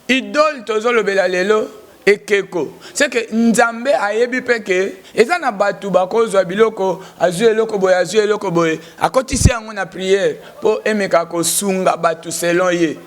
idole tozolobela lelo ekeko. C'est que Nzambe ayebi peke eza na batu bakozwa biloko azu eloko boye akotisi yango na prière po emeka kosunga batu selon ye.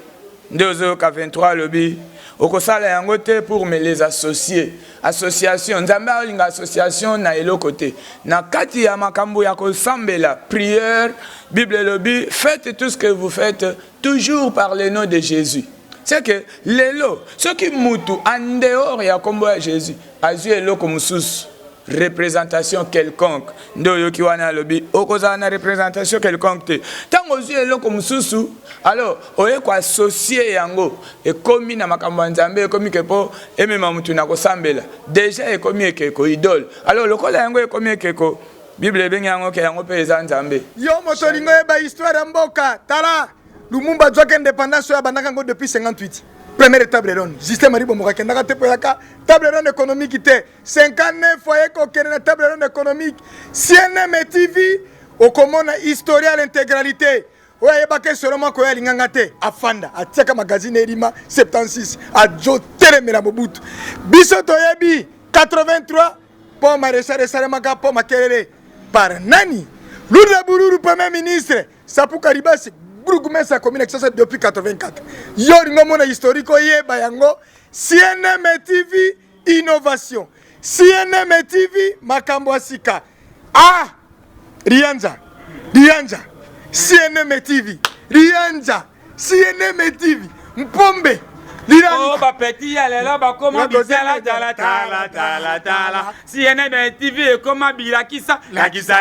Ndozo ka 23 lobi okosala yango te pour me les associer. Association Nzambe alinga association na eloko te. Na kati ya makambo ya kosambela prière Bible lobi faites tout ce que vous faites toujours par le nom de Jésus. C'est que lelo ceux qui mutu en dehors ya kombo ya Jésus azu eloko mususu représentation quelconque ndoyo ki wana lobi okozana na représentation quelconque te tango zu eloko mususu alors oye ko associer yango ekomi na makambo ya Nzambe ekomi kepo emema mutu na kosambela déjà ekomi ekeko idole alors lokola yango ekomi ekeko Bible bengi yango ke yango pe eza Nzambe yo moto lingo eba histoire mboka tala Lumumba doit indépendance ya banaka ngo depuis 58. Première table ronde. Système ribo moka kendaka te poyaka table ronde économique te. 59 foyer ko kena table ronde économique. CNN TV okomona historia l'intégralité. Oya bake seulement ko ya linganga te afanda atiaka magazine Elima 76 a jo telemela Mobutu. Biso toyebi 83 pour maréchal Salemaka pour makelele par nani? Lula Bururu premier ministre Sapu Karibasi Bourgmestre commune exercée depuis 84. Yoringo mona historique yeba yango CNM TV innovation. CNM TV makambo asika. Ah Rianja. CNM TV. Rianja. CNM TV. Mpombe. Oh, ba petit, là, ba comment bizala, tala. CNN TV, comment bilakisa, la gisa.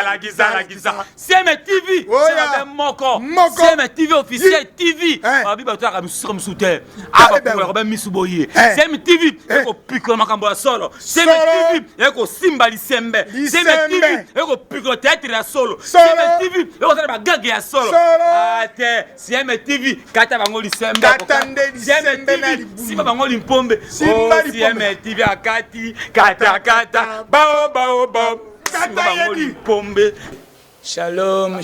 CNN TV, c'est un moko. CNN TV officiel TV. Abi ba toi comme soutien. Ah ba pour ba misuboye. CNN TV, eko pico makambo solo. CNN TV, eko simbali sembe. CNN TV, eko pico théâtre ya solo. CNN TV, eko tala ba gage ya solo. Ah te, CNN TV, kata bango lisembe. CNN TV si bango limpombe CNM TV akati kata bao kata bango limpombe. Shalom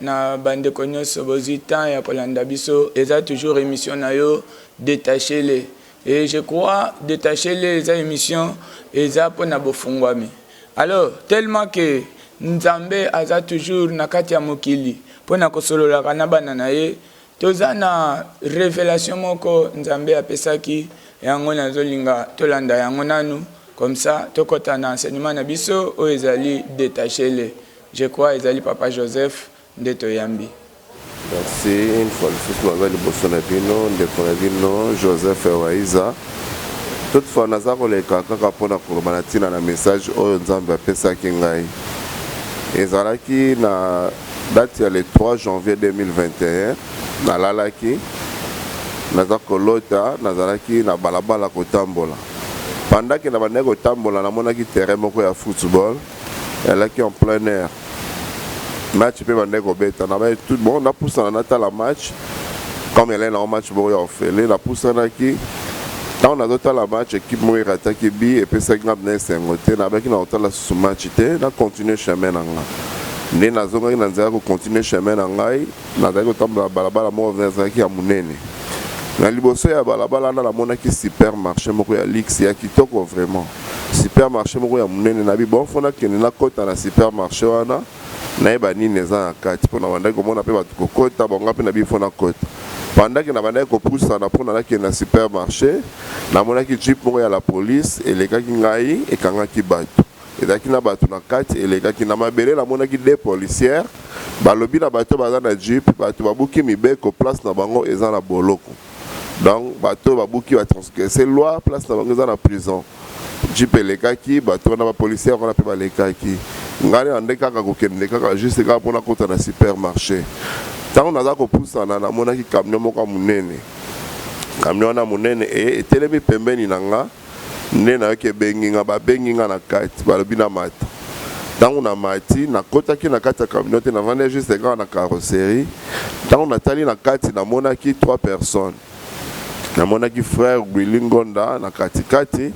na bande konyoso bozita ya kolanda biso eza toujours émission na yo détacher les et je crois détacher les émissions eza pona bofungwami alors tellement que Nzambe aza toujours na kati ya mokili pona kosolola kana bana na ye tozana révélation moko Nzambe apesaki yango nazolinga tolanda yango nanu comme ça tokota na enseignement na biso o ezali détacher les je crois ezali papa Joseph ndeto yambi. Merci une fois le fils Mabel Bosonabino ndeko Joseph Waiza toutefois nazako le kaka pona kolomanatina na message oyo Nzambe apesaki ngai ezalaki na date ya le 3 janvier 2021 nalalaki naza kolota nazalaki na balabala kotambola pendant que na bande kotambola namonaki terrain moko ya football elaki en plein air match pe bande kobeta na ba tout bon na poussana na tala match comme elle est dans match bo ya ofele na poussana ki tant na tala match équipe mo irataki bi et puis ça ngab na sengote na ba ki na tala sous match te na continuer chemin nanga ne nazonga na nzela ko continuer chemin na ngai na dako tamba balabala mo venezaki ya munene na liboso ya balabala na monaki supermarché moko ya Lix ya kitoko vraiment supermarché moko ya munene na bi bon fona kene na kota na supermarché wana na eba nini eza na kati pona banda ko mona pe batu kokota bonga pe na bi fona kota pendant que na banda ko poussa na pona na kene na supermarché na monaki jeep moko ya la police elekaki ngai ekangaki batu ezaki na bato na kati elekaki na mabele na monaki deux policières balobi na bato baza na jeep bato babuki mibeko place na bango eza na boloko donc bato babuki ba transgresser loi place na bango eza na prison jeep elekaki bato na ba policière wana pe balekaki ngani ande kaka kokende kaka juste kaka pona kota na supermarché tango naza ko poussa na monaki camion moko munene camion na munene etelemi pembeni nanga ne na ke benginga ba benginga na kati balobi na mata tango na mati na kotaki na kati ya communauté na vande juste quand na carrosserie tango na tali na kati na monaki 3 personnes na monaki frère Bilingonda na kati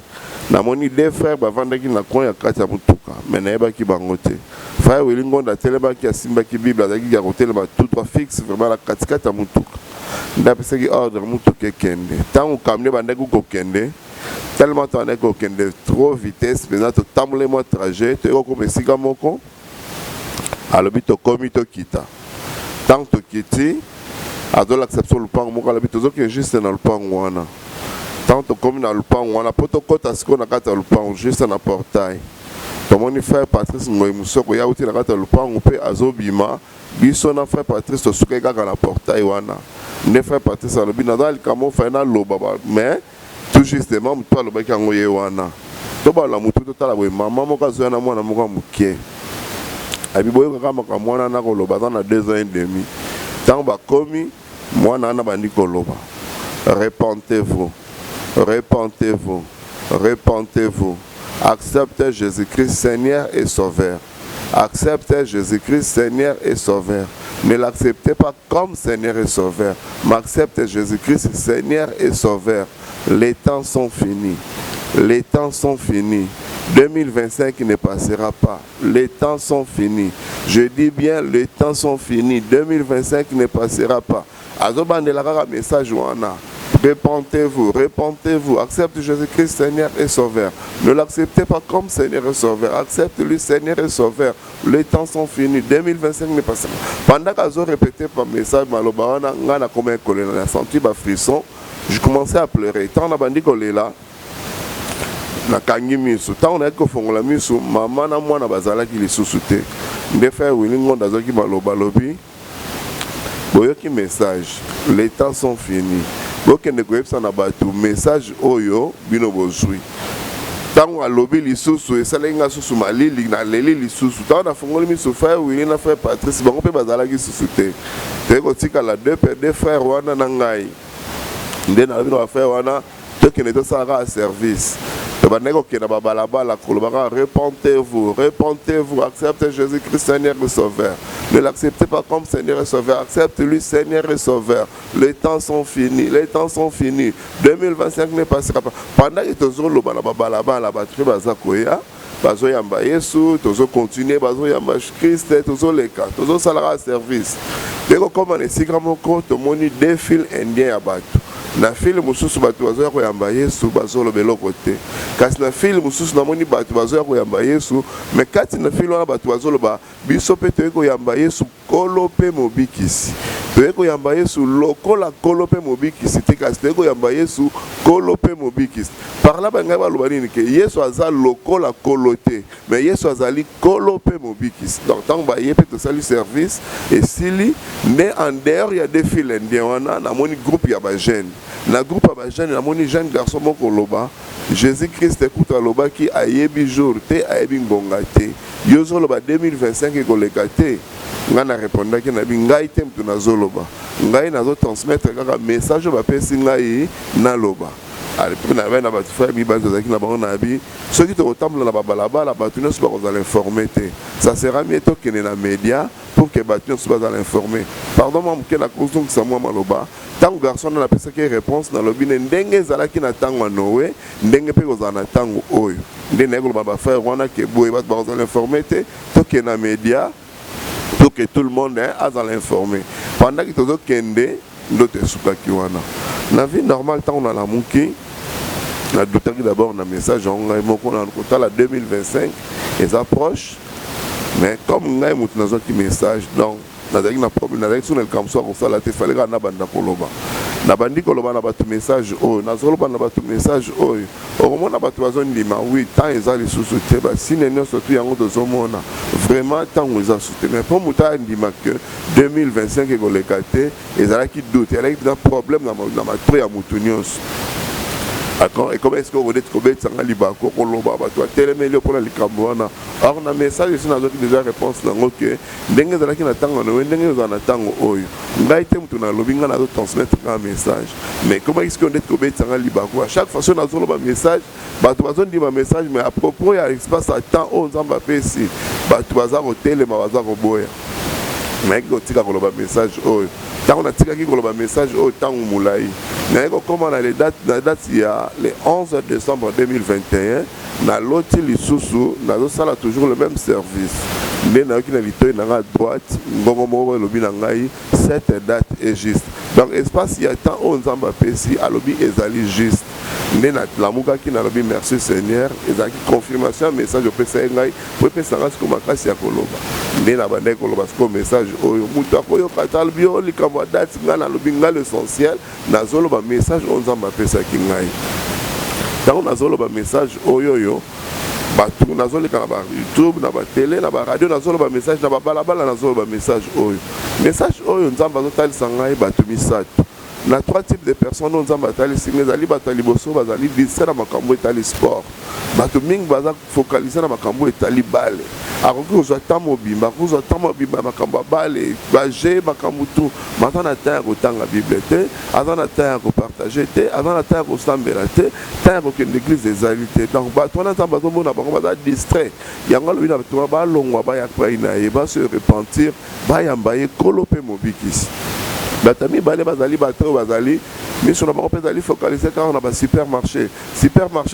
na moni 2 frères bavandaki na coin ya kati ya mutuka mais na yebaki bango te frère Bilingonda telebaki asimba ki bible azaki ya kotelema tout 3 fixe vraiment na kati ya mutuka ndapesaki ordre mutuka ekende ntango camion bandaki kokende tellement tobandaki kokende trop vitesse mpenza totambola mwa trajet toyei kokoma esika moko alobi tokomi tokita ntango tokiti azolakisa biso lupango moko alobi tozokende juste na lupango wana ntango tokomi na lupango wana mpo tokɔta sikoyo na kati ya lupango juste na portail tomoni frère Patrice Ngoi Musoko ya uti na kati ya lupango mpe azobima biso na frère Patrice tosukai kaka na portail wana nde frère Patrice alobi naza likamo fai naloba mais tout justement motu alobaki yango ye wana tobala motu totala boye mama moko azoya na mwana moko ya mokie abi boyokaka makambo wana na koloba aza na 2 ans et demi ntango bakomi mwana wana bandi koloba repentez-vous repentez-vous repentez-vous acceptez Jésus-Christ Seigneur et Sauveur. Acceptez Jésus-Christ Seigneur et Sauveur. Ne l'acceptez pas comme Seigneur et Sauveur, mais acceptez Jésus-Christ Seigneur et Sauveur. Les temps sont finis. Les temps sont finis. 2025 ne passera pas. Les temps sont finis. Je dis bien, les temps sont finis. 2025 ne passera pas. Azobandelaka message wana. Repentez-vous, repentez-vous, acceptez Jésus-Christ Seigneur et Sauveur. Ne l'acceptez pas comme Seigneur et Sauveur, acceptez-le Seigneur et Sauveur. Les temps sont finis, 2025 n'est pas ça. Pendant que j'ai répété par message, j'ai senti un frisson, j'ai commencé à pleurer. Tant on a dit que là, na kangi misu tant on a ko fongola misu mama na mwana bazala ki lisusute nde frère Willingo ndazoki maloba lobi boyoki message les temps sont finis bokende koyebisa na bato message oyo bino bozwi ntango alobi lisusu esalaki nga susu malili na leli lisusu ntango nafongoli misu frère Willi na frère Patrice bango mpe bazalaki susu te toyei kotikala deux frère wana na ngai nde nalobi na bafrère wana tokende tosalaka service repentez-vous, repentez-vous, acceptez Jésus-Christ Seigneur et Sauveur. Ne l'acceptez pas comme Seigneur et Sauveur, acceptez-lui Seigneur et Sauveur. Les temps sont finis, les temps sont finis. 2025 ne passera pas. Pendant que tous la batterie bazakoya, bazo yamba Yesu, tous continuer bazo yamba Christ, tous les cas, tous salara service. Dès que comme on est si grand moko, tout le monde défile indien à battre. Na film mususu batu bazoya koyamba Yesu bazolo beloko te kasi na film mususu namoni batu bazoya koyamba Yesu me kati na film wana batu bazolo ba biso pe toyei koyamba Yesu kolo pe mobikisi toyei koyamba Yesu lokola kolo pe mobikisi te kasi toyei koyamba Yesu kolo pe mobikisi par là bangai baloba nini ke Yesu aza lokola kolo te mais Yesu azali kolo pe mobikisi donc tant baye pe tosali service esili ne en dehors ya des films indien wana namoni groupe ya ba jeune na groupe ya ba jeune namoni jeune garçon moko loba Jésus-Christ écoute loba ki ayebi jour te ayebi ngonga te yozo loba 2025 ekoleka te nga na répondaki na bi ngai te mtu nazoloba ngai nazo transmettre kaka message oyo bapesi ngai na loba alipi na bana batu frère mi bazo zaki na bango na bi soki tokotambola na babalabala batu nyonso bakozala informé te ça sera mieux tokende na média pour que batu nyonso bazala informé pardon mwa moke na kozongisa mwa maloba ntango garçon na apesaki réponse na lobi ne ndenge ezalaki na ntango ya Noe ndenge mpe kozala na ntango oyo nde naye koloba bafrère wana ke boye bato bakozala informé te tokende na média pour que tout le monde azala informé pendant que tozokende ndoto esukaki wana na vie normale ntango na lamuki na dotaki d'abord na message ngai moko na kotala 2025 eza proche mais comme ngai mutu nazwaki message donc nazalaki na problème nazalaki so na likambo so akosala te fallait kaka nabanda koloba nabandi koloba na bato message oyo nazoloba na bato message oyo okomona bato bazondima oui temps eza lisusu te basine nyonso tu yango tozomona vraiment ntango eza su te mais mpo moto andima ke 2025 ekoleka te ezalaki doute ezalaki na problème na matro ya motu nyonso et comment est-ce que vous dites que vous êtes en Libako, Koloba, tu as tellement de pour la Likamboana. Or, dans le message, je suis déjà réponse dans OK. Dengue de la qui n'attend, dengue de attend oyo. Ngaïtem tu n'as lobby à transmettre un message. Mais comment est-ce que vous dites que vous êtes en Libako? À chaque fois, on a un message, tu vas dire un message, mais à propos, il y a l'espace à temps, on s'en va faire ici. Tu vas avoir au télé, mais tu vas avoir au boya. Mais tu as un message oyo. Tant on a tiré le message au temps où moulay. Comme on a les dates, la date il y a le 11 décembre 2021, na l'autre lisusu, na l'autre toujours le même service. Mais na qui na litoy na droite, ngongo mo lobi na ngai, cette date est juste. Donc espace il y a tant on nzamba pesi alobi ezali juste ne na lamuka ki na lobi merci Seigneur ezali confirmation message au pesa ngai po pesa ngai ko makasi ya koloba ne na bande koloba ko message oyo mutu akoyo katal bio likamwa date ngana lobi ngai l'essentiel na zolo ba message on nzamba pesa ki ngai donc na zolo ba message oyo yo batu na zolo ka ba YouTube na ba télé na ba radio na zolo ba message na ba balabala na zolo ba message oyo nzamba zo talisa ngai batu misato na trois types de personnes on nzamba talisi ngezali batali boso bazali distrait na makambo etali sport batu mingi baza focaliser na makambo etali bale akoki kozwa tamo bimba kozwa tamo bimba makambo bale baje makambo tu mata na temps kotanga bible te aza na temps ko partager te aza na temps ko sambela te temps ko kende église ezali te donc batu wana nzamba zo mona bango baza distrait yango lobi na batu ba longwa ba yakwa ina ye ba se repentir ba yamba ye kolope mobikisi batami bale bazali bato bazali mais sur la banque bazali focaliser quand on a ba supermarché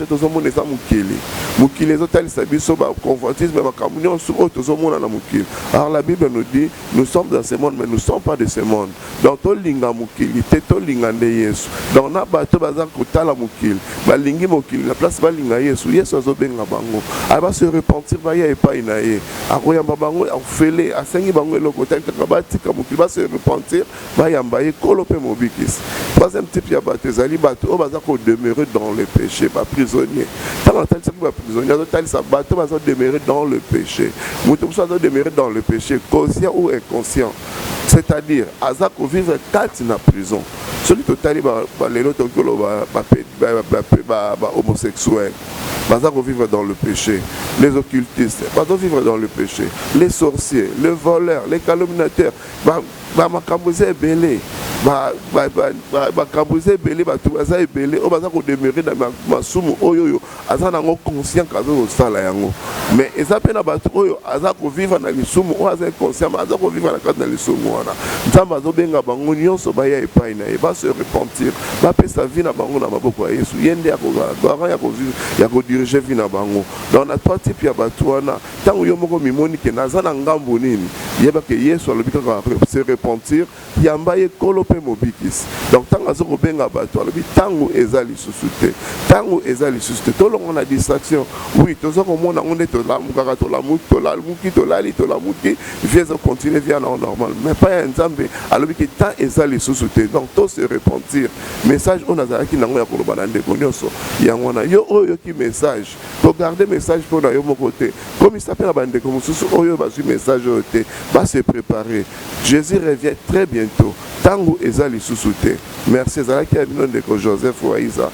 tozo mona eza mukili ezotali sabiso ba convoitisme ba communion sur auto tozo mona na mukili. Alors la Bible nous dit nous sommes dans ce monde mais nous ne sommes pas de ce monde. Donc to linga mukili te to linga nde Yesu. Donc na bato bazali kotala mukili ba lingi mukili la place ba linga Yesu azobenga bango aba se repentir ba ya epai na ye akoyamba bango afele asengi bango eloko teka batika mukili ba se repentir ba yambaye kolope mobikis. Troisième type ya bato ezali bato o baza ko demeurer dans le péché ba prisonnier. Tant tel type ba prisonnier tel sa bato baza demeurer dans le péché. Mutu so baza demeurer dans le péché conscient ou inconscient. C'est-à-dire aza ko vivre kati na prison. Celui totali ba lelo tokolo ba homosexuel. Baza ko vivre dans le péché. Les occultistes baza vivre dans le péché. Les sorciers, les voleurs, les calomniateurs makamboze ebele makamboze ebele bato baza ebele o baza ko demeurer na masumu oyo aza nango conscient kazo osala yango mais eza pe na bato oyo aza ko vivre na lisumu o aza conscient aza ko vivre na kati na lisumu wana nzambe azobenga bango nyonso baya epai na ye ba se repentir ba pesa vie na bango na maboko ya Yesu yende ya ko diriger vie na bango. Donc na trois types ya bato wana tango yo moko mimoni ke naza na ngambo nini yeba ke Yesu alobika se repentir yambaye kolope mobikis. Donc tango azo kobenga bato alobi tango ezali susute tolongo na distraction oui tozo komona onde to la mukaka to la muki viens continuer via normal mais pas un nzambe alobi ke tant ezali susute donc to se repentir message on azaki nango ya koloba na ndeko nyonso yango na yo oyo ki message to garder message pour na yo moko te comme il s'appelle bande comme susu oyo ba su message oyo te va se préparer. Jésus revient très bientôt. Tango ezali susute. Merci ezalaki abino ndeko Joseph Waiza.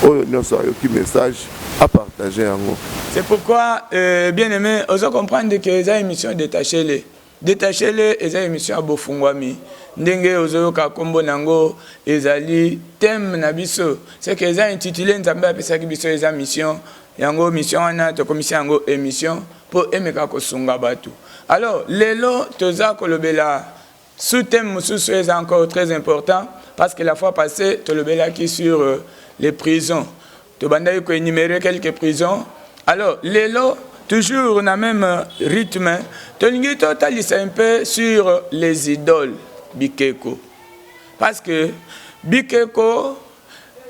Oyo nyonso ayoki message à partager yango. C'est pourquoi bien aimé, ozo comprendre que eza émission détachez-les eza émission abofungwami. Ndenge ozo ka kombo nango ezali thème na biso. C'est que eza intitulé nzambe apesa ki biso eza mission. Yango mission wana to commission yango émission pour emeka ko sunga batu. Alors lelo toza kolobela sous-thème mususu est encore très important parce que la fois passée tolobela qui sur les prisons. To banda ko énumérer quelques prisons. Alors lelo toujours dans même rythme tolingi totalisa un peu sur les idoles bikeko. Parce que bikeko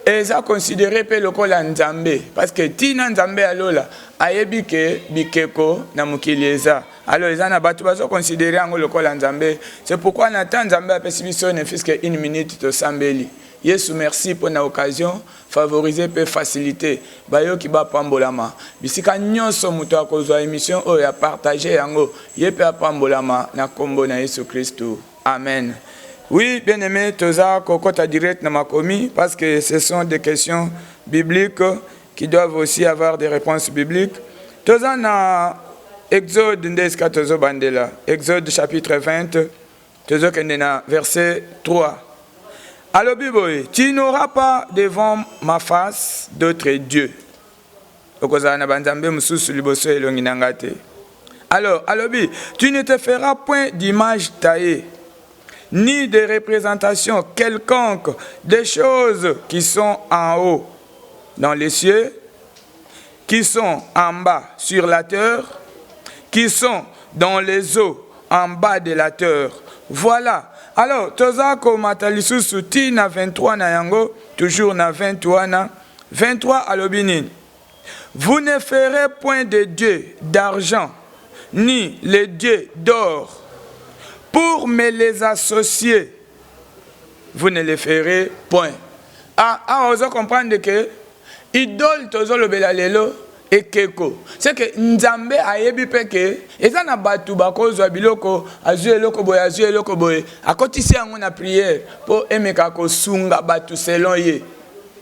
eza considéré pe lokola nzambe parce que tina nzambe alola ayebi ke bikeko na mokili eza. Alors eza na bato bazo considérer ngo lokola nzambe. C'est pourquoi na tant nzambe apesi biso ne fiske une minute to sambeli. Yesu merci pour na occasion favoriser pe faciliter bayo ki ba pambolama. Bisika nyonso muto akozwa émission o ya partager yango yepe pambolama na kombo na Yesu Kristo. Amen. Oui, bien aimé, toza kokota direct na makomi parce que ce sont des questions bibliques qui doivent aussi avoir des réponses bibliques. Toza na Exode ndeska tozo bandela. Exode chapitre 20, tozo kendena verset 3. Alors Bible, tu n'auras pas devant ma face d'autres dieux. Okoza na banzambe mususu liboso elongi nangate. Alors, alobi, tu ne te feras point d'image taillée ni de représentation quelconque des choses qui sont en haut dans les cieux, qui sont en bas sur la terre, qui sont dans les eaux en bas de la terre. Voilà Alors, toza komata lisusu ti na 23 na yango, toujours na 23 na 23 alobini. Vous ne ferez point de dieu d'argent, ni les dieux d'or, pour me les associer. Vous ne les ferez point. Ah, vous comprenez que idole tozo lobela lelo ekeko. C'est que Nzambe ayebi peke, eza na batu bakozwa biloko, azu eloko boye, akotisi yango na prière, po emeka kosunga batu selon ye.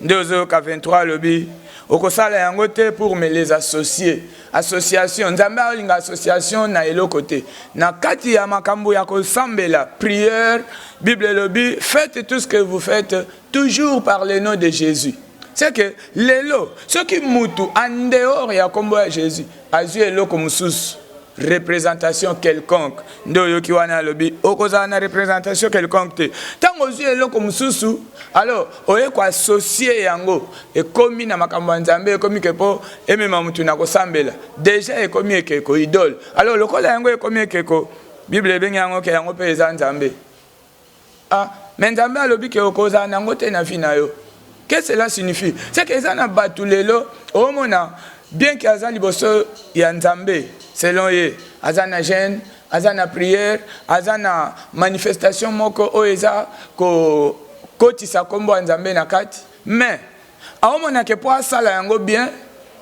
Ndozo ka 23 lobi, okosala yango te pour me les associer. Association, Nzambe alinga association na eloko te. Na kati ya makambo ya kosambela, prière, Bible lobi, faites tout ce que vous faites, toujours par le nom de Jésus. C'est que lelo, ceux qui moutou en dehors ya kombo ya Jésus, azu eloko mususu, représentation quelconque. Ndo yoki wana lobi, okoza na représentation quelconque te. Tango azu eloko mususu, alors oye ko associer yango e komi na makambo Nzambe, e komi kepo emema mutu na kosambela. Déjà e komi ekeko idole. Alors lokola yango e komi ekeko, Bible bengi yango ke yango pe eza Nzambe. Ah, mais Nzambe alobi ke okoza nango te na fina yo. Qu'est-ce que cela signifie? C'est que ça n'a pas tout les lots. Au moment, bien qu'il y ait liboso ya Nzambe, selon ye, azana gêne, azana prière, azana manifestation moko oeza ko kotisa kombo Nzambe na kati. Mais au moment que pour ça la yango bien,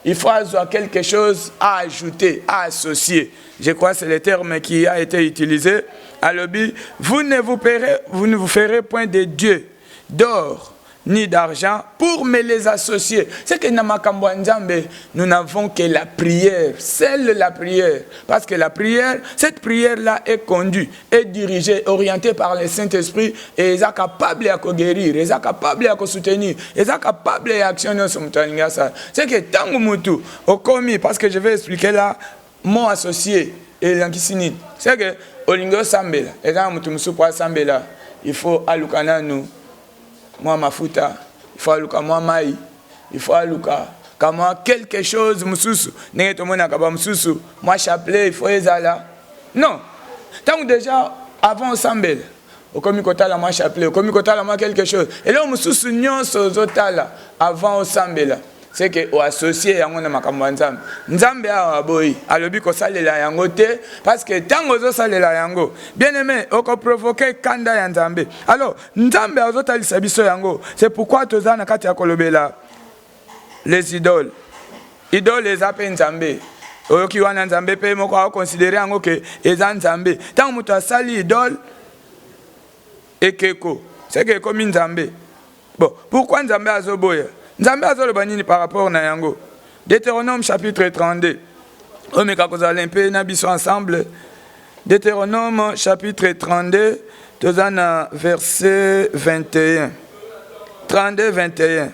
il faut avoir quelque chose à ajouter, à associer. Je crois que c'est le terme qui a été utilisé. À l'objet, vous ne vous ferez point de Dieu d'or ni d'argent pour me les associer. C'est que dans makambo Nzambe, nous n'avons que la prière, seule la prière. Parce que la prière, cette prière-là est conduite, est dirigée, orientée par le Saint-Esprit et est capable de guérir, est capable de soutenir, est capable d'actionner sur ça. C'est que tant que mutu, au commis, parce que je vais expliquer là, mon associé et l'ankisinine. C'est que au lingo sambela, et dans mutu musu pour sambela, il faut alukana nous. Moi mafuta, il faut aluka moi mai, il faut aluka kama quelque chose mususu, nenge to mona kaba mususu, moi chapelet, il faut ezala. Non. Tant déjà avant sambel, au komi kotala moi chapelet, au komi kotala moi quelque chose. Et là mususu nyonso zotala avant sambela. C'est que au associé yango na makambo Nzambe. Nzambe a boyi, alobi ko salela yango te parce que tango zo salela yango. Bien aimé, oko provoquer kanda ya Nzambe. Alors, Nzambe azo talisa biso yango. C'est pourquoi tozana kati ya kolobela les idoles. Idoles les appellent Nzambe. Oyoki wana Nzambe pe moko a considérer yango que eza Nzambe. Tango mutu asali idole ekeko. C'est que comme Nzambe. Bon, pourquoi Nzambe azo boya? Nzambe azolo banini par rapport na yango. Deutéronome chapitre 32. Omeka kozala mpe na biso ensemble. Deutéronome chapitre 32, tozana verset 21. 32 21.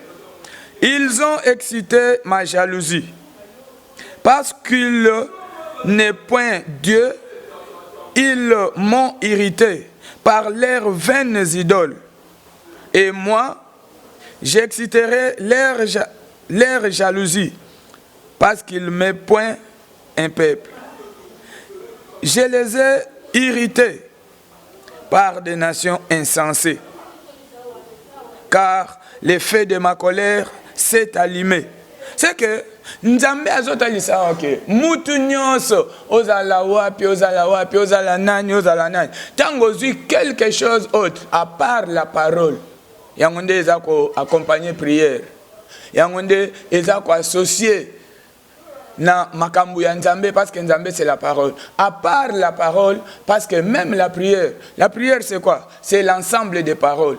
Ils ont excité ma jalousie parce qu'il n'est point Dieu, ils m'ont irrité par leurs vaines idoles. Et moi, j'exciterai leur jalousie parce qu'il ne m'est point un peuple. Je les ai irrités par des nations insensées, car l'effet de ma colère s'est allumé. C'est que Nzambe azotalisa ok mutu nyonso ozala wapi ozala nani tango zui quelque chose autre à part la parole. Yangonde eza ko accompagner prière. Yangonde eza ko associer na makambu ya Nzambe parce que Nzambe c'est la parole. À part la parole, parce que même la prière c'est quoi? C'est l'ensemble des paroles.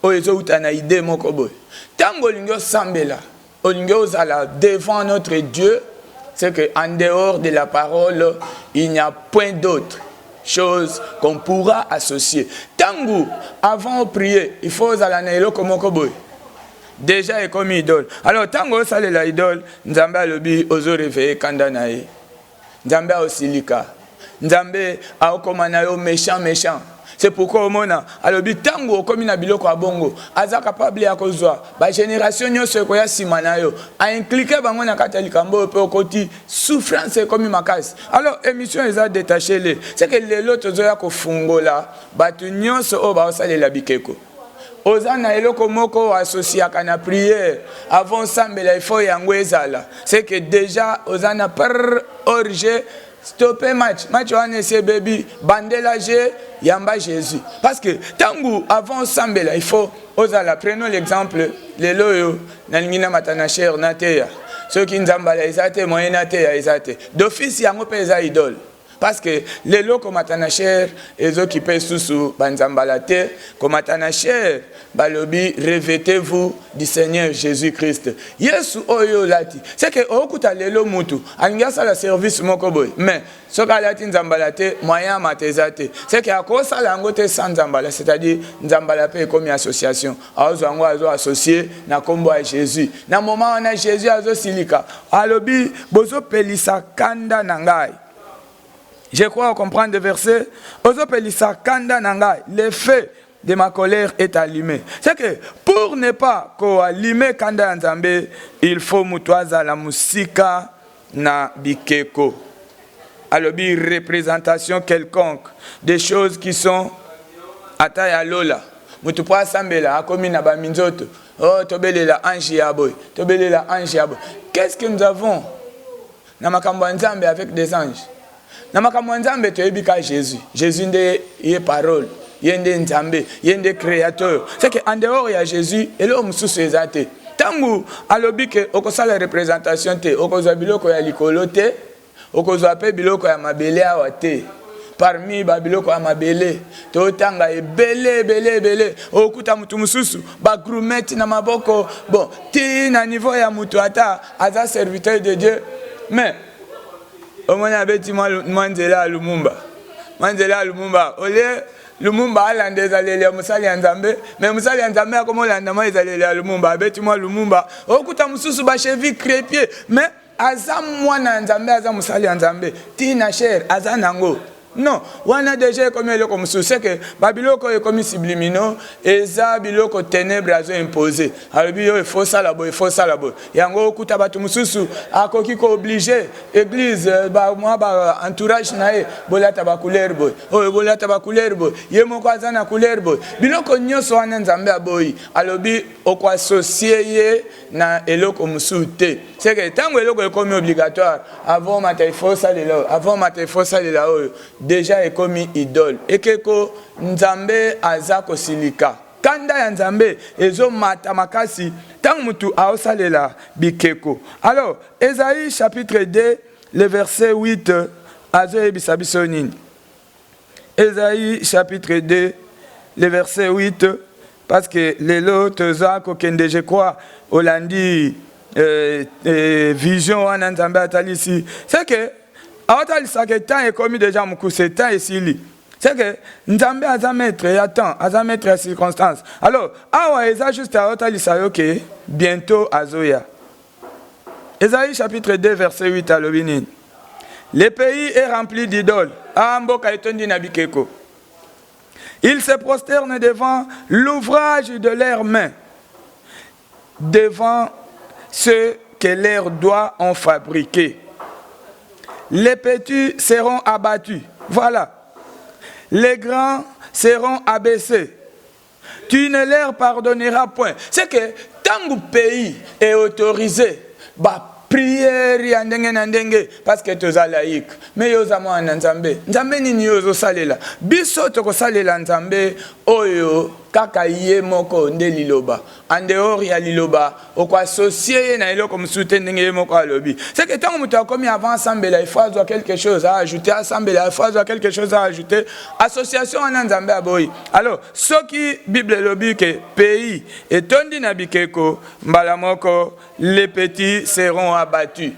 Oyezo utana ide moko boy. Tango lingyo sambela, olingyo zala devant notre Dieu, c'est que en dehors de la parole, il n'y a point d'autre chose qu'on pourra associer. Tango, avant de prier, il faut zalanelo comme koboy. Déjà est comme idole. Alors tango sale la idole, Nzambe lobi ozo réveiller kanda nae. Nzambe osilika. Nzambe aokomana yo méchant. C'est pourquoi au mona alobi tango comme na biloko ya bongo aza capable ya kozwa ba génération nyonso ko ya simana yo a impliquer bango na kati ya likambo pe okoti souffrance comme makasi. Alors émission eza détaché le c'est que lelo tozoya ko fungola batu nyonso o ba osalela bikeko ozana eloko moko associé à la prière avant sambela il faut yango ezala c'est que déjà ozana par orge stopper match wana c'est baby bandela je yamba Jésus parce que tangu avant sambela il faut ozala prenons l'exemple lelo yo na lingina matana cher na teya ceux qui nzambala ezate moyen na teya ezate d'office yango pesa idole. Parce que les lots comme Atanacher, les autres qui pèsent sous Banzambalate, comme Atanacher, Balobi, revêtez-vous du Seigneur Jésus-Christ. Yesu oyo lati. C'est que okuta lelo mutu, angasa la service mokoboy. Mais ce que lati Nzambalate, moyen matezate. C'est que à cause ça langote sans Nzambala, c'est-à-dire Nzambalape comme association. Azo ango azo associé na kombo à Jésus. Na moment on a Jésus azo silika. Alobi bozo pelisa kanda nangai. Je crois comprendre le verset. L'effet de ma colère est allumé. C'est que pour ne pas allumer kanda nzambe, il faut mutoaza la musika na bikeko. Alors, représentation quelconque des choses qui sont ataya lola. Mutupa sambela akomi na ba minzoto. Oh tobelela ange yaboy, tobelela ange yaboy. Qu'est-ce que nous avons na makambo nzambe avec des anges? Na makambo nzambe toyebika Jésus. Jésus nde ye parole, yende nzambe, yende créateur. C'est que en dehors ya Jésus, elo mususu ezate. Tangu alobi ke okosala représentation te, okozwa biloko ya likolo te, okozwa pe biloko ya mabele awa te. Parmi babiloko ya mabele, totanga ebele, okuta mutu mususu, ba grumeti na maboko, bon, ti na niveau ya mutu ata, aza serviteur de Dieu. Mais omona beti manzela Lumumba ole Lumumba alande ezaleli ya musali ya nzambe mais musali ya nzambe akomolanda mo ezaleli ya Lumumba beti Lumumba okuta mususu ba cheville crépied mais aza mwana nzambe aza musali ya nzambe tina cher aza nango. Non, wana déjà comme le comme c'est que babiloko est comme sublimino et ça biloko ténèbres azo imposé. Alors il faut ça là-bas, il faut ça là-bas. Yango okuta batu mususu akoki ko obligé église ba moi ba entourage nae bolata ba couleur boy. Oh bolata ba couleur boy. Yemo ko azana couleur boy. Biloko nyoso wana nzambe aboyi. Alobi oko associé na eloko musute. C'est que tant que eloko est comme obligatoire avant matin il faut ça là, avant matin il faut ça là. Déjà est comme idole et que nzambe azako silika kanda ya nzambe ezo mata makasi tant mutu aosalela bikeko. Alors Ésaïe chapitre 2 le verset 8 azo ebisa biso nini. Ésaïe chapitre 2 le verset 8 parce que lelo toza ko kende je crois Holandi vision wana nzambe atalisi c'est que awatali sake temps est commis déjà mukuse temps et sili. C'est que nzambe aza maître et attend, aza maître à circonstance. Alors, awa eza juste awatali sayoke bientôt azoya. Ésaïe chapitre 2 verset 8 à l'obinin. Le pays est rempli d'idoles. Amboka etondi na bikeko. Ils se prosternent devant l'ouvrage de leurs mains, devant ce que leurs doigts ont fabriqué. Les petits seront abattus. Voilà. Les grands seront abaissés. Tu ne leur pardonneras point. C'est que tant que pays est autorisé, prière ya ndenge na ndenge parce que toza laïque mais yoza mwana nzambe nzambe nini yozo salela biso toko salela nzambe oyo kaka ye moko nde liloba en dehors ya liloba oko associer na eloko musute ndenge moko alobi c'est que tant mutu akomi avant sambela il faut avoir quelque chose à ajouter à sambela il faut avoir quelque chose à ajouter association na nzambe aboyi. Alors soki bible lobi que pays etondi na bikeko mbala moko les petits seront abattus.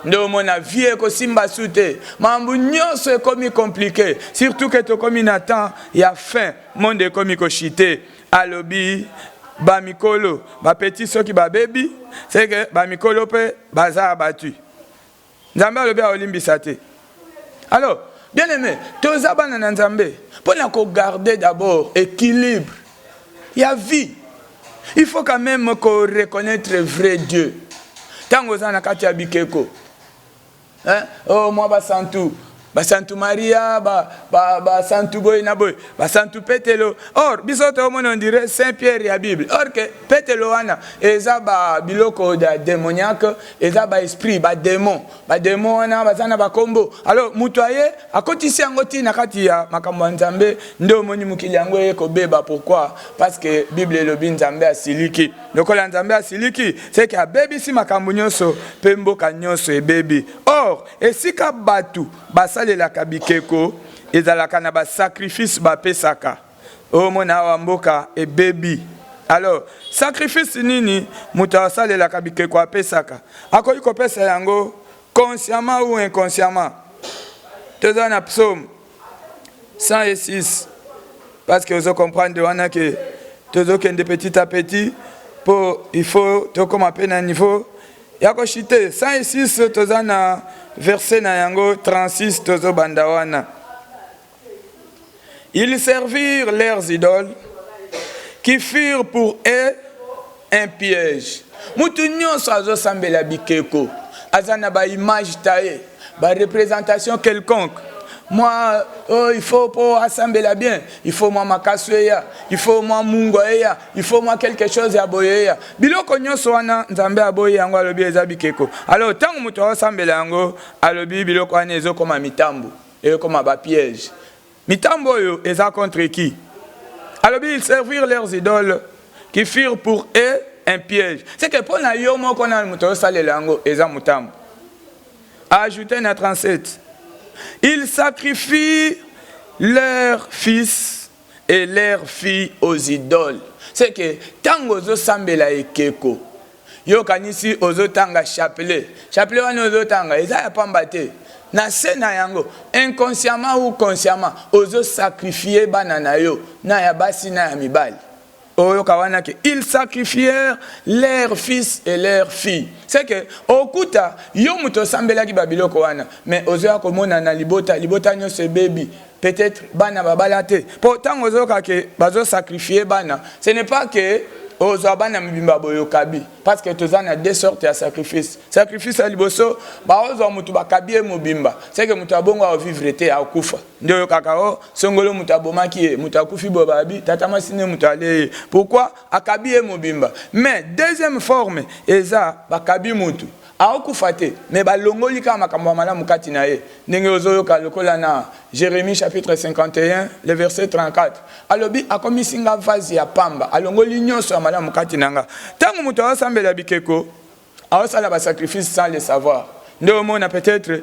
Nous mona vie ko simba soute mambu nyonso e komi compliqué surtout que to komi na temps ya fin monde komi ko chité alobi ba mikolo ba petit soki ba baby c'est que ba mikolo pe baza abattu nzambe alobi a olimbisa te. Alors Bien aimé, toza bana na nzambe. Pour garder d'abord équilibre. Il y a vie. Il faut quand même qu'on reconnaisse le vrai Dieu. Tango za na kati ya bikeko. Hein? Oh moi Santu Maria, Santu Boy na boy, Santu Petelo. Or, bisoto on dirait Saint-Pierre et la Bible. Or que Petelo wana, eza ba biloko da démoniaque, eza ba esprit, ba démon wana bazana ba kombo. Alors, mutoye, akotisi angoti na kati ya makambo nzambe, ndo moni mukili yango eko beba. Pourquoi? Parce que Bible elobi nzambe asiliki. Lokola nzambe asiliki, c'est que baby si makambo nyonso, pembo ka nyonso e baby. Or, esika batu basalela kabikeko ezalaka na ba sacrifice ba pesaka o mona wa mboka e baby. Alors sacrifice nini muta basalela kabikeko a pesaka akoyi ko pesa yango consciemment ou inconsciemment. Toza na psaume 106 parce que vous comprenez wana que tozo kende petit à petit pour il faut to comme à peine niveau yako chité 106 toza na verset na yango 36 tozo bandawana. Ils servirent leurs idoles qui furent pour eux un piège. Mutu nyonso azo sambela bikeko azana ba image taillée, ba représentation quelconque. Moi, oh, il faut pour assembler bien. Il faut moi makasuya, il faut moi mungoya, il faut moi quelque chose ya boyeya. Biloko nyonso wana nzambe aboye yango alobi eza bikeko. Alors tango muto asambela yango alobi biloko wana ezo koma mitambo, et koma ba piège. Mitambo yo eza contre qui? Alobi ils servirent leurs idoles qui furent pour eux un piège. C'est que pour na yo moko na muto salela yango eza mutambo. Ajouter na 37. Ils sacrifient leurs fils et leurs filles aux idoles. C'est que tango zo sambela ekeko. Yo kanisi ozo tanga chapelet. Chapelet wana ozo tanga eza ya pambate. Na sena yango inconsciemment ou consciemment ozo sacrifier banana yo na ya basi na ya mibali. Ils sacrifièrent leurs fils et leurs filles. C'est que okuta yo muto sambela ki babiloko wana mais ozoya komona na libota nyonso baby peut-être bana babalate. Pourtant ozoka ke bazo sacrifier bana. Ce n'est pas que ozo bana mbimba boyo kabi parce que tozana deux sortes de sacrifice. Sacrifice à liboso ba ozo mutu bakabi mobimba. C'est que mutu abongo a vivre te akufa. Ndio kakao songolo mutu abomaki mutu akufi bobabi tata masine mutu ale. Pourquoi akabi mobimba? Mais deuxième forme eza bakabi mutu aokufate mais balongoli ka makambo malamu kati na ye. Ndenge ozoyoka lokola na Jérémie chapitre 51 le verset 34. Alobi akomisinga vazi ya pamba alongoli nyonso malamu kati nanga. Tango mutu asambela bikeko aosala ba sacrifice sans le savoir. Ndio mona peut-être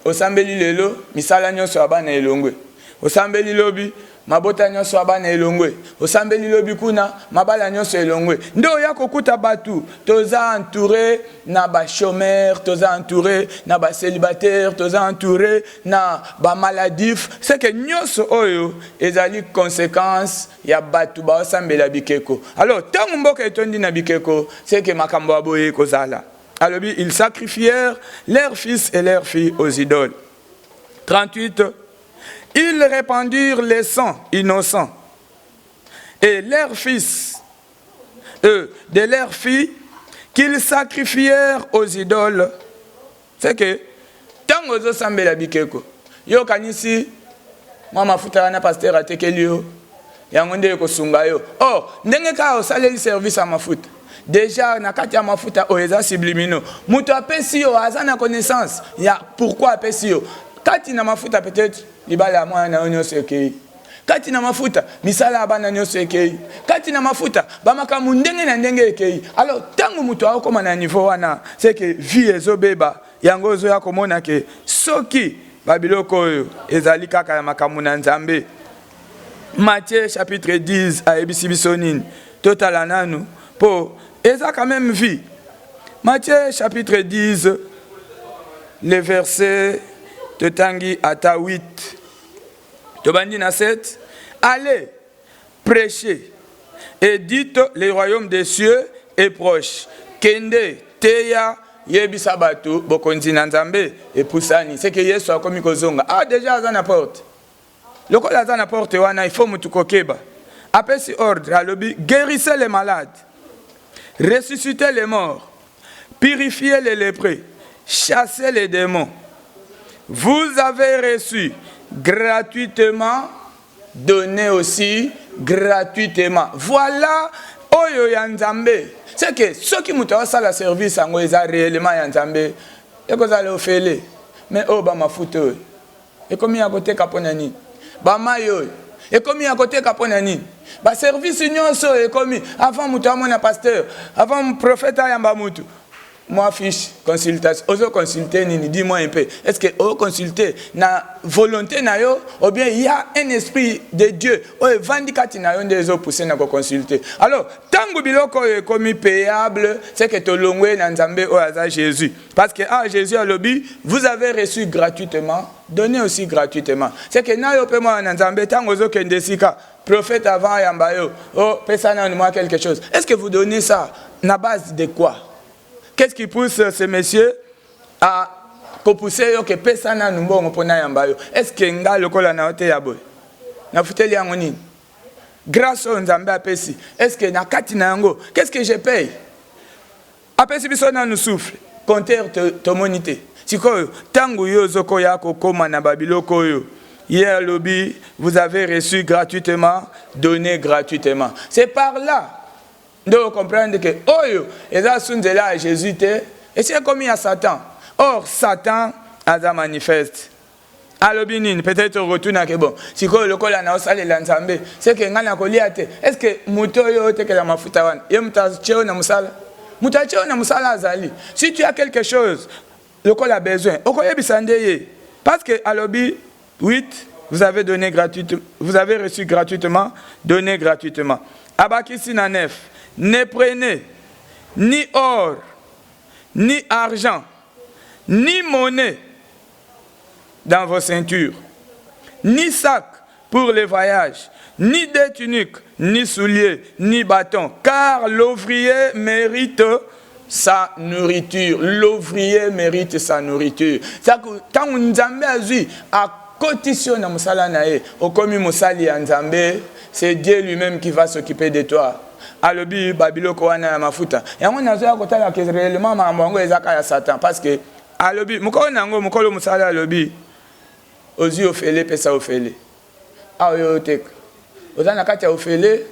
osambeli lelo misala nyonso abana elongwe. Osambeli lobi mabota nyonso abana elongwe. Osambeli lobi kuna mabala nyonso elongwe. Ndio yako kuta batu toza entouré na ba chômeur, toza entouré na ba célibataire, toza entouré na ba maladif. C'est que nyonso oyo ezali conséquence ya batu ba osambela bikeko. Alors tango mboka etondi na bikeko, c'est que makambo aboye kozala. Alors ils sacrifièrent leurs fils et leurs filles aux idoles. 38. Ils répandirent les sangs innocents et leurs fils, de leurs filles, qu'ils sacrifièrent aux idoles. C'est que, tant que vous sambez la bikeko, yo kanisi, moi ma futa na pasteur a tekelio, yangonde ko sunga yo. Oh, ndenge ka osale service à ma futa. Déjà na kati ya mafuta oeza sublimino. Muto apesi yo azana connaissance. Ya pourquoi apesi yo? Kati na mafuta peut-être libala mwana nyonso ekei. Kati na mafuta misala abana nyonso ekei. Kati na mafuta bamakamu ndenge na ndenge ekei. Alors tango muto akoma na niveau wana, c'est que vie ezobeba yango zo ya komona ke soki babiloko oyo ezali kaka ya makamu na Nzambe. Matthieu chapitre 10 à Ebisibisonine. Total nanu po eza quand même vie. Matthieu chapitre 10 le verset de Tangi à 8. Tobandi na 7. Allez, prêchez et dites le royaume des cieux est proche. Kende, teya, yebisa bato bokonzi na nzambe epusani c'est que Yesu akomi kozonga déjà aza na porte lokola aza na porte wana il faut mutu kokeba apesi ordre alobi guérissez les malades ressuscitez les morts purifiez les lépreux chassez les démons vous avez reçu gratuitement donnez aussi gratuitement voilà oyo ya nzambe c'est que ceux qui mutu asala service ango eza réellement ya nzambe ekozala ofele mais o ba mafuta oyo ekomi ya koteka pona nini bamayi oyo ekomi ya koteka pona nini baservice nyonso ekomi avant mutu amona pasteur avant prophète ayamba mutu moi fiche consultation ozo consulter nini dis-moi un peu est-ce que o consulter na volonté na yo ou bien il y a un esprit de Dieu o vandikati na yo ndezo pousser na ko consulter alors tangu biloko ekomi payable c'est que tolongwe na nzambe o aza Jésus parce que Jésus a lobi vous avez reçu gratuitement donnez aussi gratuitement c'est que na yo pe moi na nzambe tango zo kende sika prophète avant yamba yo oh pesa na moi quelque chose est-ce que vous donnez ça na base de quoi? Qu'est-ce qui pousse ces messieurs à pousser que personne n'a n'umbo pona yambayo? Est-ce que nga lokola na ote yaboy? Na futeli yango nini? Grâce au nzambe apesi. Est-ce que na kati na yango? Qu'est-ce que je paye? Apesi biso na nous souffle. Compteur tomonité. Sikoyo tangu yo zoko yako koma na babiloko yo. Hier lobby, vous avez reçu gratuitement, donné gratuitement. C'est par là. Donc, comprendre que, et ça, sunzela Jésus, et c'est comme il y a Satan. Or, Satan a manifeste. Alors, peut-être retourne à bon. Si le col a osale l'ensemble, c'est que ngana koliate. Est-ce que mutoyo te que la mafutawan? Yemutacheo na musala. Mutacheo na musala azali. Si tu as quelque chose, le col a besoin. Okoye bisandeye. Parce que à l'obi 8, vous avez donné gratuitement, vous avez reçu gratuitement, donné gratuitement. Abakisi na 9. Ne prenez ni or, ni argent, ni monnaie dans vos ceintures, ni sac pour les voyages, ni des tuniques, ni souliers, ni bâtons, car l'ouvrier mérite sa nourriture. L'ouvrier mérite sa nourriture. Quand Nzambe a dit à cotition na musala nae, au komi musali ya Nzambe, c'est Dieu lui-même qui va s'occuper de toi. Alobi babiloko wana ya mafuta yango nazoya kotala ke réellement mambo yango ezaka ya Satan parce que alobi mukolo nango mukolo musala alobi ozi ofele pesa ofele ayo tek ozana kati ya ofele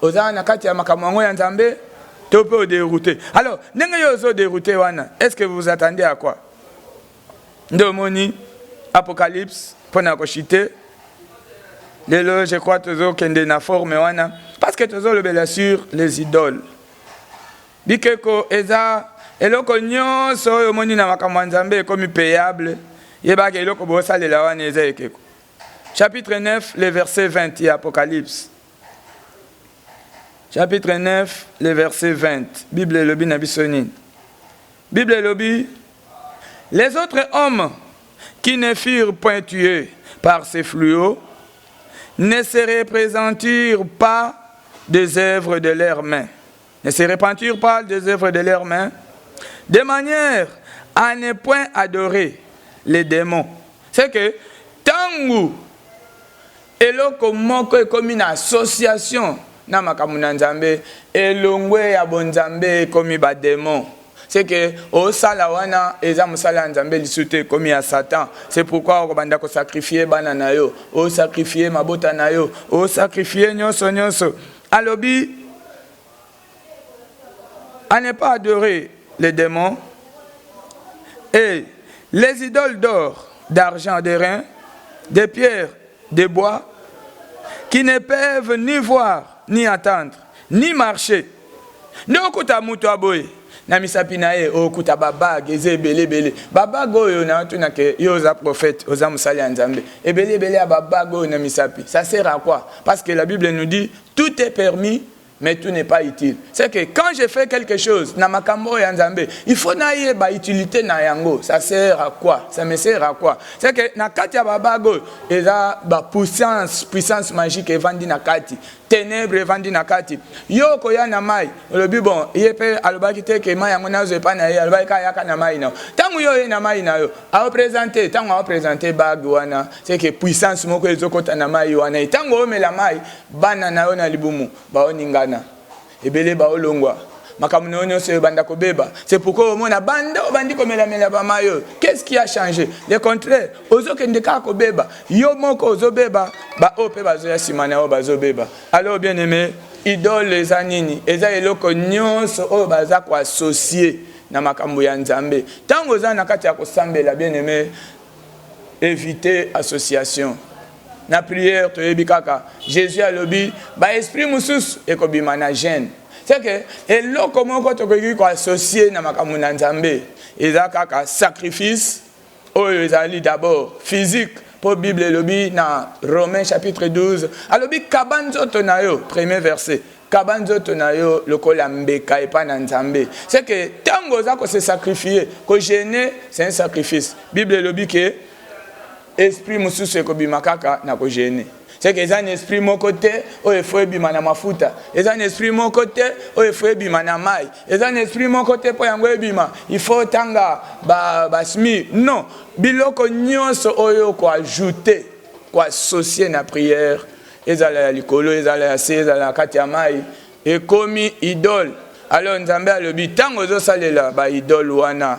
ozana kati ya makambo ya Nzambe to pe dérouter alors ndenge yo zo dérouter wana est-ce que vous vous attendez à quoi ndomoni Apocalypse pona ko chiter lelo je crois toujours kende na forme wana parce que toujours le bel sur les idoles bikeko eza eloko nyonso oyo moni na makambo nzambe comme payable yebaka eloko bosalela wana eza ekeko chapitre 9 le verset 20 ya Apocalypse chapitre 9 le verset 20 Bible lobi na bisoni Bible lobi les autres hommes qui ne furent point tués par ces fléaux ne se repentirent pas des œuvres de leurs mains. Ne se repentirent pas des œuvres de leurs mains, de manière à ne point adorer les démons. C'est que, tangu, eloko moko comme une association, na makamuna nzambe, elongwe ya bonzambe comme ba démon. C'est que au salawana eza musala nzambe lisute comme ya Satan. C'est pourquoi on banda ko sacrifier banana yo, o sacrifier mabota na yo, o sacrifier nyonso. Alobi à ne pas adorer les démons et les idoles d'or, d'argent, de reins, de pierres, de bois qui ne peuvent ni voir, ni entendre, ni marcher. Ndokuta mutu aboye na misapi na ye okuta babag eze belebele babag oyo na tuna ke yo za prophète oza musali ya Nzambe ebelebele ya babag oyo na misapi ça sert à quoi? Parce que la Bible nous dit tout est permis mais tout n'est pas utile. C'est que quand je fais quelque chose, na makambo ya Nzambe, il faut naie ba utilité na yango. Ça sert à quoi? Ça me sert à quoi? C'est que na kati ya babago, eza ba puissance magique evandi na kati. Ténèbres evandi na kati. Yo koya na mai, olobi bon, yepe alobaki te ke mai yango nazo epa na ye, alobaki ka yaka na mai na. Tango yo ye na mai na yo, a présenter, tango a présenter bag wana, c'est que puissance moko ezokota na mai wana. Tango o mela mai, bana na yo na libumu, ba oningana. Ebele ba olongwa. Makamuno se banda kobeba. C'est pourquoi on a banda bandi komela mela ba mayo. Qu'est-ce qui a changé? Le contraire, ozo kendeka kobeba. Yo moko ozo beba, ba ope bazo ya simana o bazo beba. Alors bien aimé, idole les anini, eza eloko nyonso o baza ko associer na makambo ya Nzambe. Tango za na kati ya kosambela bien aimé, éviter association. Na prière to ebikaka, Jésus a lobi, ba esprit musus ekobima na gêne. C'est que eloko moko to ko associer na makambo na Nzambe. Eza kaka sacrifice oyo ezali d'abord physique. Pour Bible lobi na Romains chapitre 12. Alobi kabanzo tonayo, premier verset. Kabanzo tonayo lokola mbeka epa na Nzambe. C'est que tango za ko se sacrifier, ko gêner, c'est un sacrifice. Bible lobi que esprit mususu ekobima kaka na ko gêner. C'est que les un esprit mon côté, oh il faut bima na mafuta. Les un esprit mon côté, oh il faut bima na mai. Les un esprit mon côté pour yango bima, il faut tanga ba smi. Non, biloko nyonso oyo ko ajouter, ko associer na prière. Ezala likolo, ezala se, ezala kati ya mai et komi idole. Alors Nzambe alobi tango zo salela ba idole wana.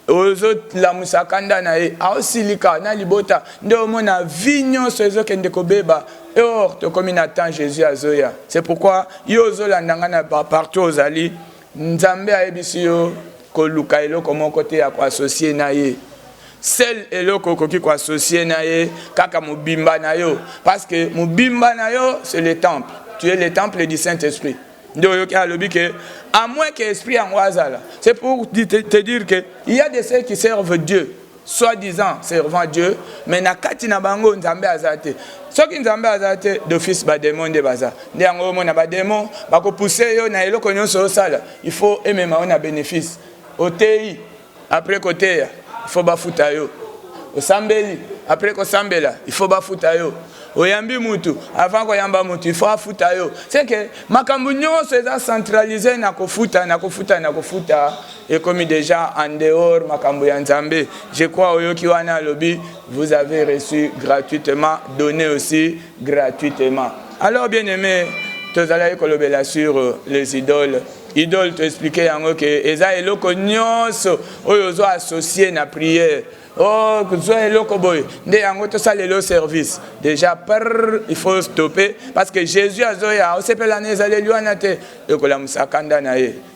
Ozo la musakanda na e aosilika na libota nde omona vignon sozo kende kobeba et or to comme Nathan Jésus azoya. C'est pourquoi yozo landanga na partout ozali Nzambe ayebisi yo koluka eloko mon côté ya ko associer na ye. Seul eloko koki ko associer na ye kaka mobimba na yo parce que mobimba na yo c'est le temple. Tu es le temple du Saint-Esprit. À moins que l'esprit en oisala. C'est pour te dire qu'il y a des ceux qui servent Dieu, soi-disant servant Dieu, mais na kati na bango nzambe azate. Ceux qui nzambe azate d'office ba démon de baza. Ndango mo na ba démon ba ko pousser yo na eloko nyonso sala. Il faut aimer ma na bénéfice. Otei après côté, il faut ba futa yo. Osambeli après ko sambela, il faut ba futa yo. Oyambi mutu avant ko yamba mutu il faut afuta yo. C'est que makambo nyonso eza centralisé na kofuta et comme déjà en dehors makambo ya Nzambe. Je crois oyoki wana lobi vous avez reçu gratuitement, donné aussi gratuitement. Alors bien aimé, tozala kolobela sur les idoles. Idole te expliquer yango que eza eloko nyonso oyo zo associé na prière. Oh, le service. Déjà, il faut stopper. Parce que Jésus a dit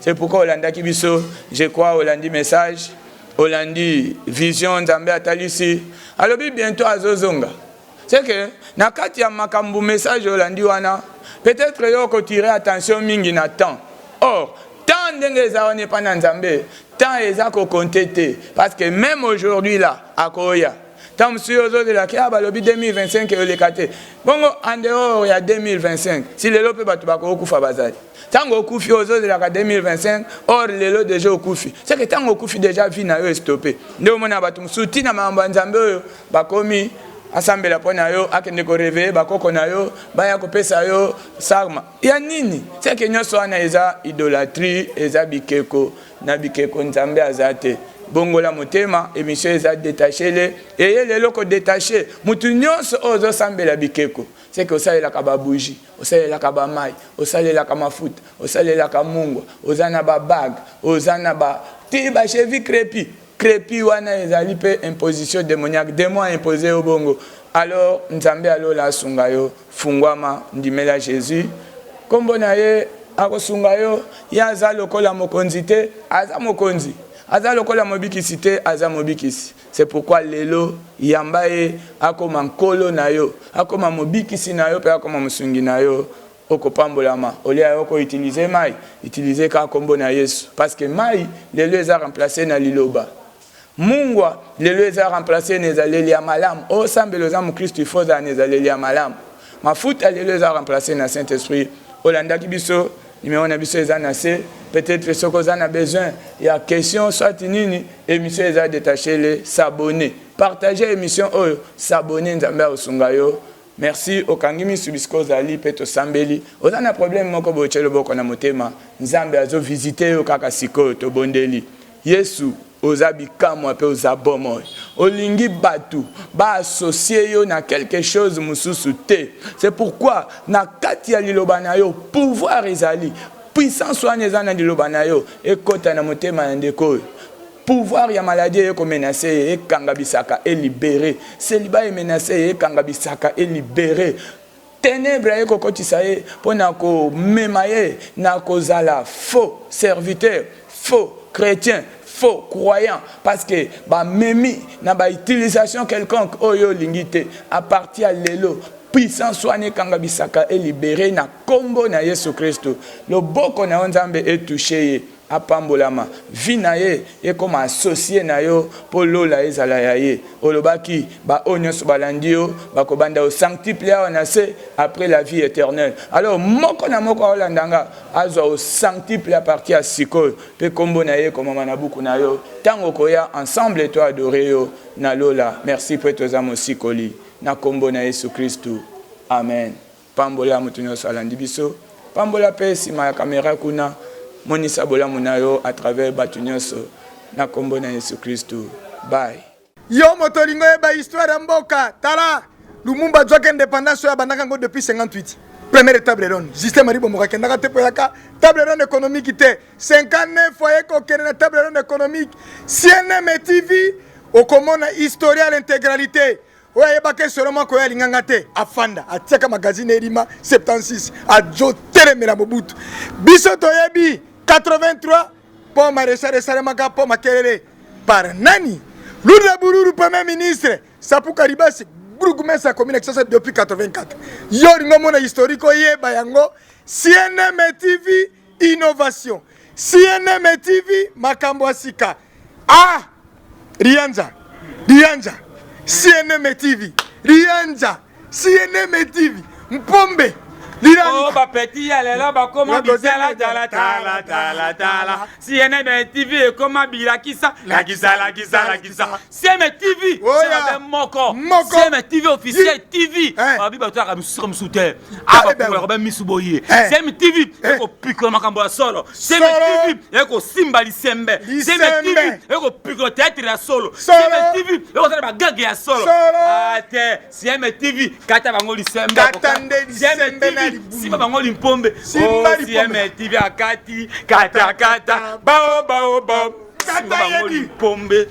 c'est pourquoi Olanda Kibiso, je crois, Olandi message, Olandi vision, Nzambe Atalisi. Alors, bientôt à Zozonga. C'est que, Nakati ya makambu message Olandi wana, peut-être que tirer attention mingi na temps. Or, tant d'engagés n'est pas dans Nzambe. Tant ils ont compté parce que même aujourd'hui là à Koya tant monsieur de la kia balobi 2025 et le kate bongo en dehors il y a 2025 si les lope batu bako kufa bazali tant au kufi aux de la 2025 or les lots déjà au kufi c'est que tant au kufi déjà vie na yo stoppé ndio mona batu msuti na mambo Nzambe bakomi assemble la pona yo akende ko réveiller bakoko na yo baya ko pesa yo sarma ya nini c'est que nyoso ana eza idolâtrie eza bikeko na bikeko Nzambe azate bongola motema émission eza détaché le et les loko détaché mutu nyonso ozo sambela bikeko c'est que osalela ka bougie osalela ka mai osalela ka mafuta osalela ka mungwa ozana ba bag ozana ba ti ba chevi crépi wana ezali pe imposition démoniaque démon imposé au bongo. Alors Nzambe alo la sungayo fungwama ndimela Jésus kombo na ye akosunga yo yaza lokola mokonzi te aza mokonzi aza lokola mobikisi te aza mobikisi. C'est pourquoi lelo yamba ye akoma nkolo na yo akoma mobikisi na yo pe akoma musungi na yo okopambolama olia yoko utiliser mai utiliser ka kombo na Yesu parce que mai lelo eza remplacé na liloba mungwa lelo eza remplacé nezaleli ya malamu o sambelo za mu Christ ifoza nezaleli ya malamu mafuta lelo eza remplacé na Saint-Esprit olanda kibiso numéro na biso eza na se. Peut-être ce que vous avez besoin, il y a question, soit nini, émission est détaché, s'abonner. Partagez l'émission, s'abonner, Nzamba Osungayo. Merci, Okangimi Subisko Zali, Peto Sambeli. Vous avez un problème, Moko Bochelo Boko na motema. Nzamba azo visiter Okakasiko, Tobondeli. Yesu, ozabi kamwa pe ozabomo. Olingi batu, ba associé yo na quelque chose mususu te. C'est pourquoi, na kati ya liloba na yo, pouvoir ezali. Puissance soigne zana di lobanayo et kota na motema ndeko pouvoir ya maladie eko menacer et kangabisaka et libérer celibat est menacé et kangabisaka et libérer ténèbres eko kotisa ye pona ko memaye na kozala faux serviteur faux chrétien faux croyant parce que ba memi na ba utilisation quelconque oyo lingite à partir lelo puissance soigne kangabisaka et libéré na kombo na Yesu Kristo. Le boko na Nzambe est touché à pambolama. Vinaye et comme associé na yo polo la ezala yaye. Olobaki ba onyos balandio ba kobanda o sanctifier on a après la vie éternelle. Alors moko na moko olandanga azo o sanctifier à partir à siko pe kombo na ye comme manabuku na yo. Tango koya ensemble et toi adorer yo na lola. Merci pour tes amos sikoli. Na kombo na Yesu Kristo. Amen. Pambola mutunyo salandi biso. Pambola pe sima ya kamera kuna. Monisa bola munayo à travers batunyoso. Na kombo na Yesu Kristo. Bye. Yo motolingo eba histoire mboka. Tala. Lumumba Djoke indépendance ya bandaka ngo depuis 58. Première étape ronde. Justin Marie Bomoka kendaka te poyaka. Table ronde économique te. 59 foyer ko kena table ronde économique. CNM TV au komona historia l'intégralité. Ouais, bake seulement ko ya linganga te afanda atiaka magazine Erima 76 a jo telemela Mobutu biso toyebi 83 pour maréchal Salemaka pour makelele par nani Lourdes Bururu premier ministre Sapou Karibasi Bourgoumès sa commune exerce depuis 84 yo ngomona historique yeba yango CNM TV innovation CNM TV makambo asika Rianza CNM TV, Rianja, CNM TV, Mpombe, Oh, ba petit, elle est là, ba comment bisala, tala. CNM TV, comment bilakisa, la gisa. CNM TV, c'est un moko. CNM TV officiel TV. Abi ba toi comme soutien. Ah ba pour Robert Misuboye. CNM TV, eko pico makambo solo. CNM TV, eko simbali sembe. CNM TV, eko pico théâtre la solo. CNM TV, eko tala ba gag ya solo. Ate, CNM TV, kata bangoli sembe. CNM TV si bango limpombe CNM TV akati kata bao si bango limpombe